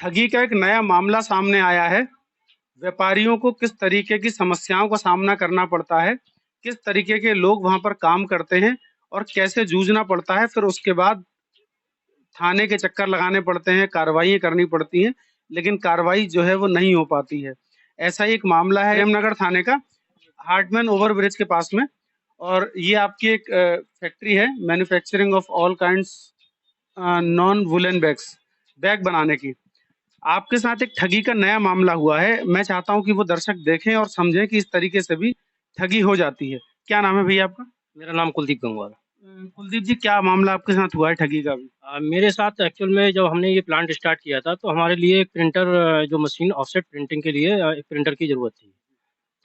ठगी का एक नया मामला सामने आया है। व्यापारियों को किस तरीके की समस्याओं का सामना करना पड़ता है, किस तरीके के लोग वहां पर काम करते हैं और कैसे जूझना पड़ता है। फिर उसके बाद थाने के चक्कर लगाने पड़ते हैं, कार्रवाई करनी पड़ती हैं, लेकिन कार्रवाई जो है वो नहीं हो पाती है। ऐसा ही एक मामला है प्रेमनगर थाने का, हार्टमैन ओवरब्रिज के पास में। और ये आपकी एक फैक्ट्री है, manufacturing of all kinds non woollen bags, bag बनाने की। आपके साथ एक ठगी का नया मामला हुआ है। मैं चाहता हूं कि वो दर्शक देखें और समझें कि इस तरीके से भी ठगी हो जाती है। क्या नाम है भैया आपका? मेरा नाम कुलदीप गंगवार। कुलदीप जी, क्या मामला आपके साथ हुआ है ठगी का भी? मेरे साथ एक्चुअल में जब हमने ये प्लांट स्टार्ट किया था तो हमारे लिए एक प्रिंटर, जो मशीन ऑफसेट प्रिंटिंग के लिए एक प्रिंटर की ज़रूरत थी।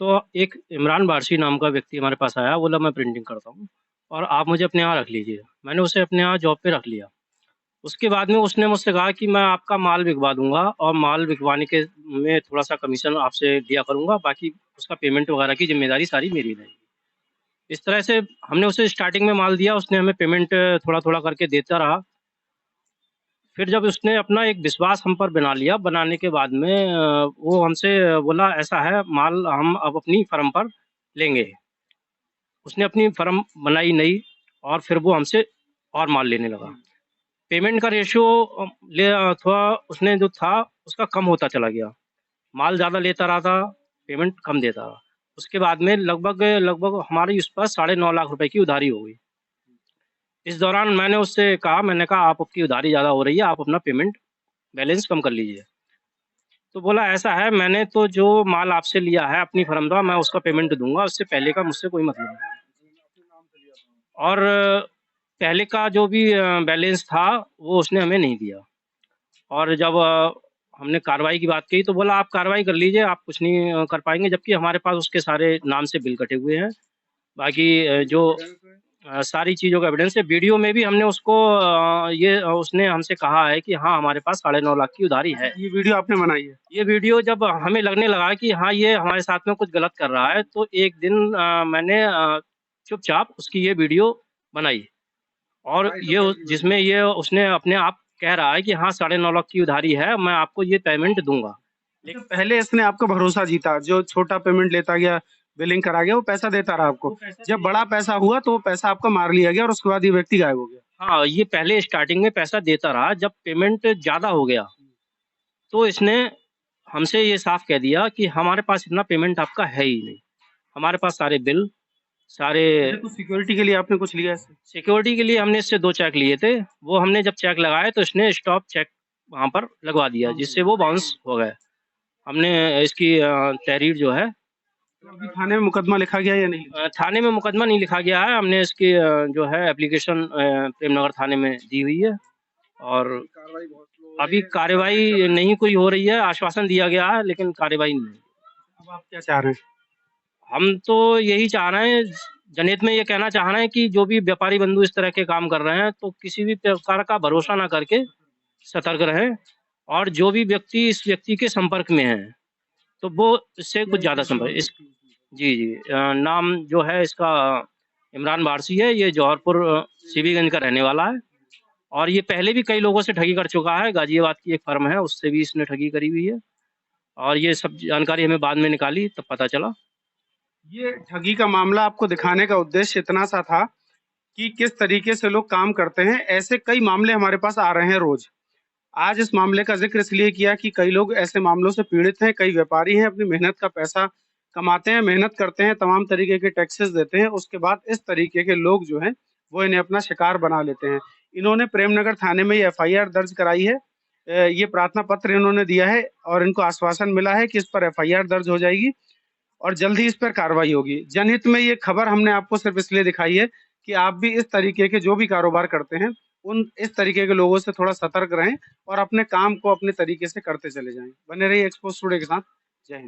तो एक इमरान बारसी नाम का व्यक्ति हमारे पास आया, बोला मैं प्रिंटिंग करता हूँ और आप मुझे अपने यहाँ रख लीजिए। मैंने उसे अपने यहाँ जॉब पे रख लिया। उसके बाद में उसने मुझसे कहा कि मैं आपका माल बिकवा दूंगा और माल बिकवाने के में थोड़ा सा कमीशन आपसे दिया करूंगा, बाकी उसका पेमेंट वगैरह की जिम्मेदारी सारी मेरी रहेगी। इस तरह से हमने उसे स्टार्टिंग में माल दिया, उसने हमें पेमेंट थोड़ा थोड़ा करके देता रहा। फिर जब उसने अपना एक विश्वास हम पर बना लिया, बनाने के बाद में वो हमसे बोला ऐसा है, माल हम अब अपनी फर्म पर लेंगे। उसने अपनी फर्म बनाई नई और फिर वो हमसे और माल लेने लगा। पेमेंट का रेशियो थोड़ा उसने जो था उसका कम होता चला गया। माल ज़्यादा लेता रहा था, पेमेंट कम देता रहा। उसके बाद में लगभग लगभग हमारी उस पर 9.5 लाख रुपए की उधारी हो गई। इस दौरान मैंने उससे कहा, मैंने कहा आप आपकी उधारी ज़्यादा हो रही है, आप अपना पेमेंट बैलेंस कम कर लीजिए। तो बोला ऐसा है, मैंने तो जो माल आपसे लिया है अपनी फर्म का, मैं उसका पेमेंट दूंगा, उससे पहले का मुझसे कोई मतलब नहीं। और पहले का जो भी बैलेंस था वो उसने हमें नहीं दिया। और जब हमने कार्रवाई की बात की तो बोला आप कार्रवाई कर लीजिए, आप कुछ नहीं कर पाएंगे, जबकि हमारे पास उसके सारे नाम से बिल कटे हुए हैं। बाकी जो सारी चीज़ों का एविडेंस है, वीडियो में भी हमने उसको उसने हमसे कहा है कि हाँ हमारे पास 9.5 लाख की उधारी है। ये वीडियो आपने बनाई है? ये वीडियो जब हमें लगने लगा कि हाँ ये हमारे साथ में कुछ गलत कर रहा है, तो एक दिन मैंने चुपचाप उसकी ये वीडियो बनाई और जिसमें ये उसने अपने आप कह रहा है कि हाँ 9.5 लाख की उधारी है, मैं आपको ये पेमेंट दूंगा। लेकिन पहले इसने आपका भरोसा जीता, जो छोटा पेमेंट लेता गया, बिलिंग करा गया, वो पैसा देता रहा आपको। जब बड़ा पैसा हुआ तो वो पैसा आपका मार लिया गया और उसके बाद ये व्यक्ति गायब हो गया। हाँ, ये पहले स्टार्टिंग में पैसा देता रहा, जब पेमेंट ज़्यादा हो गया तो इसने हमसे ये साफ कह दिया कि हमारे पास इतना पेमेंट आपका है ही नहीं, हमारे पास सारे बिल सारे। तो सिक्योरिटी के लिए आपने कुछ लिया इससे? सिक्योरिटी के लिए हमने इससे 2 चेक लिए थे। वो हमने जब चेक लगाए तो इसने स्टॉप चेक वहाँ पर लगवा दिया, जिससे वो बाउंस हो गए। हमने इसकी तहरीर जो है, तो अभी थाने में मुकदमा लिखा गया या नहीं? थाने में मुकदमा नहीं लिखा गया है। हमने इसकी जो है एप्लीकेशन प्रेमनगर थाने में दी हुई है और अभी कार्रवाई नहीं कोई हो रही है। आश्वासन दिया गया है लेकिन कार्रवाई नहीं है। अब आप क्या चाह रहे हैं? हम तो यही चाह रहे हैं, जनहित में ये कहना चाह रहे हैं कि जो भी व्यापारी बंधु इस तरह के काम कर रहे हैं तो किसी भी प्रकार का भरोसा ना करके सतर्क रहें, और जो भी व्यक्ति इस व्यक्ति के संपर्क में है तो वो इससे कुछ ज़्यादा संपर्क इस जी जी नाम जो है इसका इमरान बारसी है। ये जौहरपुर सीबीगंज का रहने वाला है और ये पहले भी कई लोगों से ठगी कर चुका है। गाजियाबाद की एक फर्म है, उससे भी इसने ठगी करी हुई है और ये सब जानकारी हमें बाद में निकाली तब पता चला। ये ठगी का मामला आपको दिखाने का उद्देश्य इतना सा था कि किस तरीके से लोग काम करते हैं। ऐसे कई मामले हमारे पास आ रहे हैं रोज। आज इस मामले का जिक्र इसलिए किया कि कई लोग ऐसे मामलों से पीड़ित हैं, कई व्यापारी हैं, अपनी मेहनत का पैसा कमाते हैं, मेहनत करते हैं, तमाम तरीके के टैक्सेस देते हैं, उसके बाद इस तरीके के लोग जो हैं वो इन्हें अपना शिकार बना लेते हैं। इन्होंने प्रेमनगर थाने में ये एफआईआर दर्ज कराई है। ये प्रार्थना पत्र इन्होंने दिया है और इनको आश्वासन मिला है कि इस पर एफआईआर दर्ज हो जाएगी और जल्द ही इस पर कार्रवाई होगी। जनहित में ये खबर हमने आपको सिर्फ इसलिए दिखाई है कि आप भी इस तरीके के जो भी कारोबार करते हैं उन इस तरीके के लोगों से थोड़ा सतर्क रहें और अपने काम को अपने तरीके से करते चले जाएं। बने रहिए एक्सपोज टुडे के साथ।